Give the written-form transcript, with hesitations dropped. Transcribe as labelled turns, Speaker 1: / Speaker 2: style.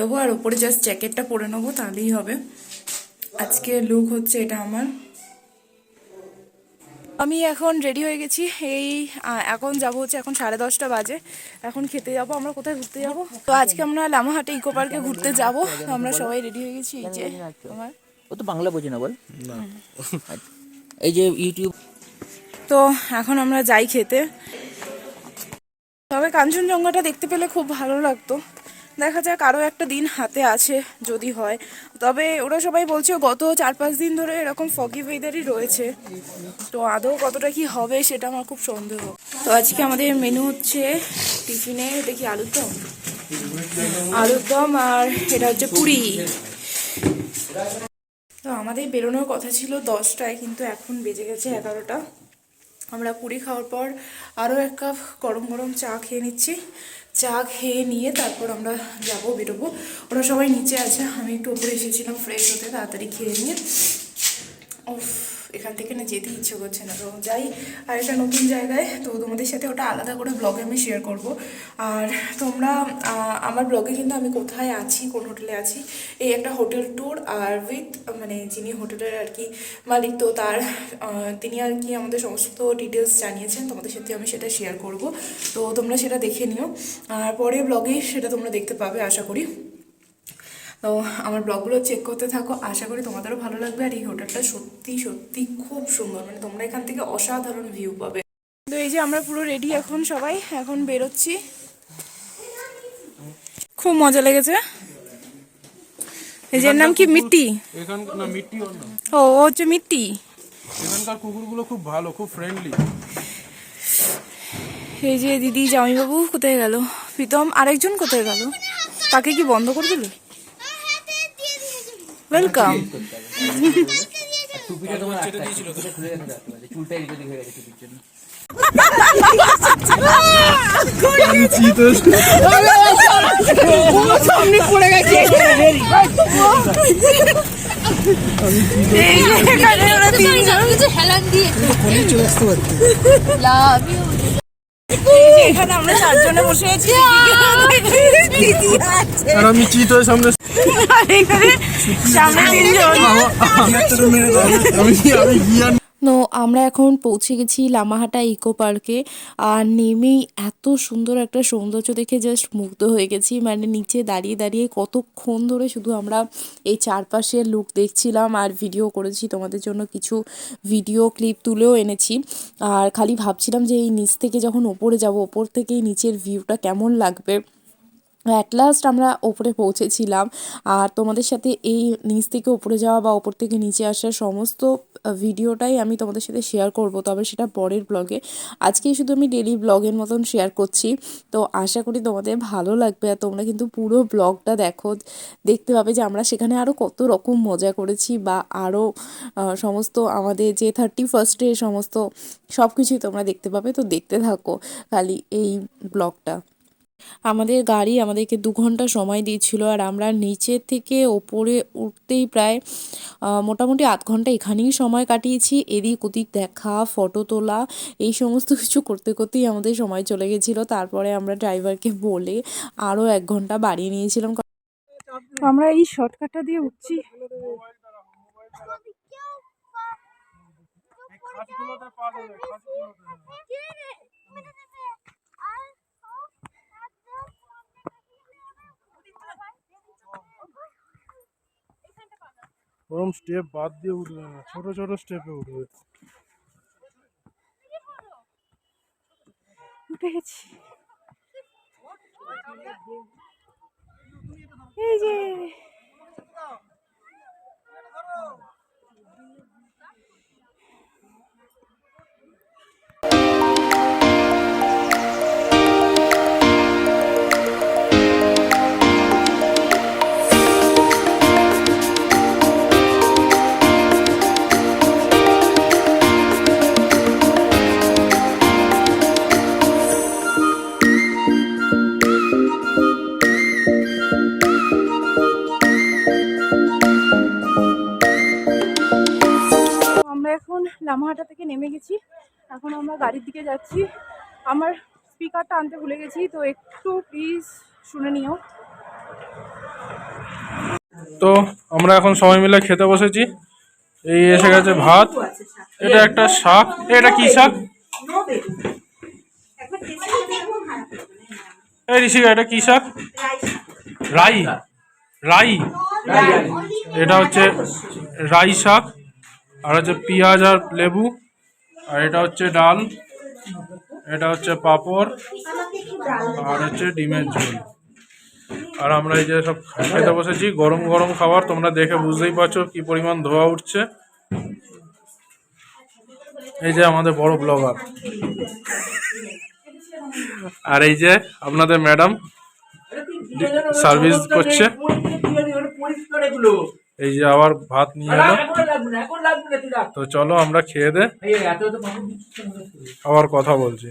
Speaker 1: বেরোবো, আর উপরে জাস্ট জ্যাকেটটা পরে নেবো, তাহলেই হবে। আজকে লুক হচ্ছে এটা আমার। আমি এখন রেডি হয়ে গেছি। এই এখন যাব হচ্ছে, এখন 10:30 বাজে। এখন খেতে যাব। আমরা কোথায় ঘুরতে যাব? তো আজকে আমরা লামাহাটে ইকো পার্কে ঘুরতে যাব। তো আমরা সবাই রেডি হয়ে গেছি। এই যে আমার,
Speaker 2: ও তো বাংলা বোঝে না, বল না। এই যে ইউটিউব।
Speaker 1: তো এখন আমরা যাই খেতে। তবে কাঞ্চনজঙ্ঘাটা দেখতে পেলে খুব ভালো লাগতো। দেখা যাক, আরও একটা দিন হাতে আছে যদি হয়। তবে ওরা সবাই বলছে গত 4-5 দিন ধরে এরকম ফগি ওয়েদারই রয়েছে। তো আদৌ কতটা কি হবে সেটা আমার খুব সন্দেহ। তো আজকে আমাদের মেনু হচ্ছে টিফিনে দেখি আলুর দম আর এটা হচ্ছে পুরি। তো আমাদের বেরোনোর কথা ছিল 10টায়, কিন্তু এখন বেজে গেছে 11টা। আমরা পুরি খাওয়ার পর আরও 1 কাপ গরম গরম চা খেয়ে নিচ্ছি। চা খেয়ে নিয়ে তারপর আমরা বেরোবো। ওরা সবাই নিচে আছে, আমি একটু উপরে এসেছিলাম ফ্রেশ হতে, তাড়াতাড়ি খেয়ে নিয়ে। এখান থেকে না যেতে ইচ্ছে করছে না, তো যাই আর একটা নতুন জায়গায়। তো তোমাদের সাথে ওটা আলাদা করে ব্লগে আমি শেয়ার করব। আর তোমরা আমার ব্লগে কিন্তু আমি কোথায় আছি, কোন হোটেলে আছি, এই একটা হোটেল ট্যুর আর উইথ মানে যিনি হোটেলের আর কি মালিক, তো তিনি আর কি আমাদের সমস্ত ডিটেলস জানিয়েছেন। তোমাদের সাথে আমি সেটা শেয়ার করব। তো তোমরা সেটা দেখে নিও, আর পরে ব্লগে সেটা তোমরা দেখতে পাবে আশা করি। তো আমার ব্লগগুলো চেক করতে থাকো, আশা করি তোমাদেরও ভালো লাগবে। আর এই হোটেলটা সত্যি সত্যি খুব সুন্দর, মানে তোমরা এখান থেকে অসাধারণ ভিউ পাবে। তো এই যে আমরা পুরো রেডি এখন, সবাই এখন বেরোচ্ছি। খুব মজা লেগেছে। এই যে নাম কি? মিট্টি।
Speaker 3: এখানকার না মিট্টি,
Speaker 1: ও হচ্ছে মিট্টি।
Speaker 3: এখানকার কুকুরগুলো খুব ভালো, খুব ফ্রেন্ডলি।
Speaker 1: এই যে দিদি জামাইবাবু কোথায় গেল, প্রীতম আরেকজন কোথায় গেল, তাকে কি বন্ধ করে দিলে? ওয়েলকাম।
Speaker 2: টুপিটা তোমার চেটে দিয়েছিল তো, খুলে গেছে, চুলটা এদিক হয়ে গেছে টুপির জন্য।
Speaker 1: সামনে পড়ে গেছে। এখানে আমরা 4 জনে বসে আছি,
Speaker 3: আর আমি চিত হয়ে সামনে
Speaker 1: সামনে 3 জন। তো আমরা এখন পৌঁছে গেছি লামাহাটা ইকো পার্কে। আর নেমেই এত সুন্দর একটা সৌন্দর্য দেখে জাস্ট মুগ্ধ হয়ে গেছি। মানে নিচে দাঁড়িয়ে দাঁড়িয়ে কতক্ষণ ধরে শুধু আমরা এই চারপাশের লুক দেখছিলাম আর ভিডিও করেছি, তোমাদের জন্য কিছু ভিডিও ক্লিপ তুলেও এনেছি। আর খালি ভাবছিলাম যে এই নিচ থেকে যখন ওপরে যাব, ওপর থেকে এই নিচের ভিউটা কেমন লাগবে। অ্যাট লাস্ট আমরা ওপরে পৌঁছেছিলাম। আর তোমাদের সাথে এই নিচ থেকে ওপরে যাওয়া বা ওপর থেকে নিচে আসার সমস্ত ভিডিওটাই আমি তোমাদের সাথে শেয়ার করব, তবে সেটা পরের ব্লগে। আজকেই শুধু আমি ডেলি ব্লগের মতন শেয়ার করছি। তো আশা করি তোমাদের ভালো লাগবে। আর তোমরা কিন্তু পুরো ব্লগটা দেখো, দেখতে পাবে যে আমরা সেখানে আরও কত রকম মজা করেছি, বা আরও সমস্ত আমাদের যে 31st সমস্ত সব কিছুই তোমরা দেখতে পাবে। তো দেখতে থাকো খালি এই ব্লগটা। আমাদের গাড়ি আমাদেরকে 2 ঘন্টা সময় দিয়েছিল, আর আমরা নিচে থেকে ওপরে উঠতেই প্রায় মোটামুটি 8 ঘন্টা এখানেই সময় কাটিয়েছি। এদিক ওদিক দেখা, ফটো তোলা, এই সমস্ত কিছু করতে করতেই আমাদের সময় চলে গেছিলো। তারপরে আমরা ড্রাইভারকে বলে আরও 1 ঘন্টা বাড়িয়ে নিয়েছিলাম। আমরা এই শর্টকাটটা দিয়ে উঠছি।
Speaker 3: ওরম স্টেপ বাদ দিয়ে উঠবে না, ছোট ছোট স্টেপে উঠবে।
Speaker 1: উঠে গেছি। এই যে এখন লামাহাটা থেকে নেমে গেছি। এখন আমরা গাড়ির দিকে যাচ্ছি। আমার স্পিকারটা আনতে ভুলে গেছি, তো একটু প্লিজ শুনে নিও।
Speaker 3: তো আমরা এখন সবাই মিলে খেতে বসেছি। এই এসে গেছে ভাত, এটা একটা শাক, এটা কি শাক? এই ঋষিকা এটা কি শাক? রাই রাই এটা হচ্ছে রাই শাক, আর হচ্ছে পেঁয়াজ আর লেবু, আর এটা হচ্ছে ডাল, এটা হচ্ছে পাঁপড়, আর হচ্ছে ডিমের ঝোল। আর আমরা এই যে সব খেতে বসেছি, গরম গরম খাবার, তোমরা দেখে বুঝতেই পারছো কি পরিমাণ ধোয়া উঠছে। এই যে আমাদের বড় ব্লগার, আর এই যে আপনাদের ম্যাডাম সার্ভিস করছে। এই যে আবার ভাত নিয়ে এলো, তো চলো আমরা খেয়ে দে আবার কথা বলছি।